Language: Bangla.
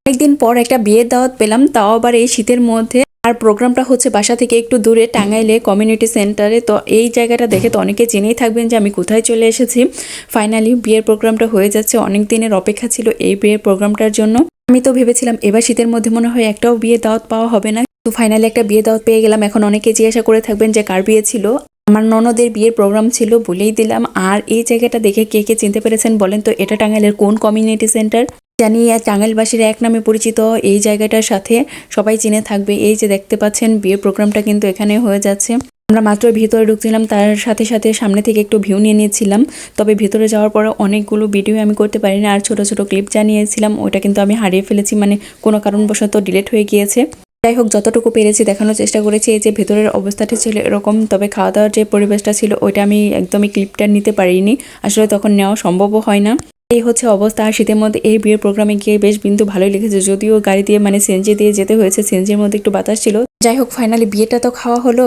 অনেকদিন পর একটা বিয়ের দাওয়াত পেলাম, তাও আবার এই শীতের মধ্যে। আর প্রোগ্রামটা হচ্ছে বাসা থেকে একটু দূরে, টাঙ্গাইলে কমিউনিটি সেন্টারে। তো এই জায়গাটা দেখে তো অনেকে জেনেই থাকবেন যে আমি কোথায় চলে এসেছি। ফাইনালি বিয়ের প্রোগ্রামটা হয়ে যাচ্ছে। অনেক দিনের অপেক্ষা ছিল এই বিয়ের প্রোগ্রামটার জন্য। আমি তো ভেবেছিলাম এবার শীতের মধ্যে মনে হয় একটাও বিয়ের দাওয়াত পাওয়া হবে না, তো ফাইনালি একটা বিয়ে দাওয়াত পেয়ে গেলাম। এখন অনেকে জিজ্ঞাসা করে থাকবেন যে কার বিয়ে ছিল। আমার ননদের বিয়ের প্রোগ্রাম ছিল, বলেই দিলাম। আর এই জায়গাটা দেখে কে কে চিনতে পেরেছেন বলেন তো, এটা টাঙ্গাইলের কোন কমিউনিটি সেন্টার? জানি টাঙ্গাইলবাসীর এক নামে পরিচিত এই জায়গাটার সাথে, সবাই চিনে থাকবে। এই যে দেখতে পাচ্ছেন বিয়ের প্রোগ্রামটা কিন্তু এখানে হয়ে যাচ্ছে। আমরা মাত্র ভিতরে ঢুকছিলাম, তার সাথে সাথে সামনে থেকে একটু ভিউ নিয়ে নিয়েছিলাম। তবে ভিতরে যাওয়ার পরে অনেকগুলো ভিডিও আমি করতে পারিনি, আর ছোট ছোট ক্লিপ জানিয়েছিলাম, ওইটা কিন্তু আমি হারিয়ে ফেলেছি, মানে কোনো কারণবশত ডিলিট হয়ে গিয়েছে। যাই হোক, যতটুকু পেরেছি দেখানোর চেষ্টা করেছি। এই যে ভেতরের অবস্থাটা ছিল এরকম, তবে খাওয়া দাওয়ার যে পরিবেশটা ছিল ওইটা আমি একদমই ক্লিপটা নিতে পারিনি, আসলে তখন নেওয়া সম্ভবও হয় না। এই হচ্ছে অবস্থা। আর শীতের মধ্যে এই বিয়ের প্রোগ্রামে গিয়ে বেশ কিন্তু ভালোই লেগেছে, যদিও গাড়ি দিয়ে মানে সিএনজি দিয়ে যেতে হয়েছে, সিএনজির মধ্যে একটু বাতাস ছিল। যাই হোক, ফাইনালি বিয়েটা তো খাওয়া হলো।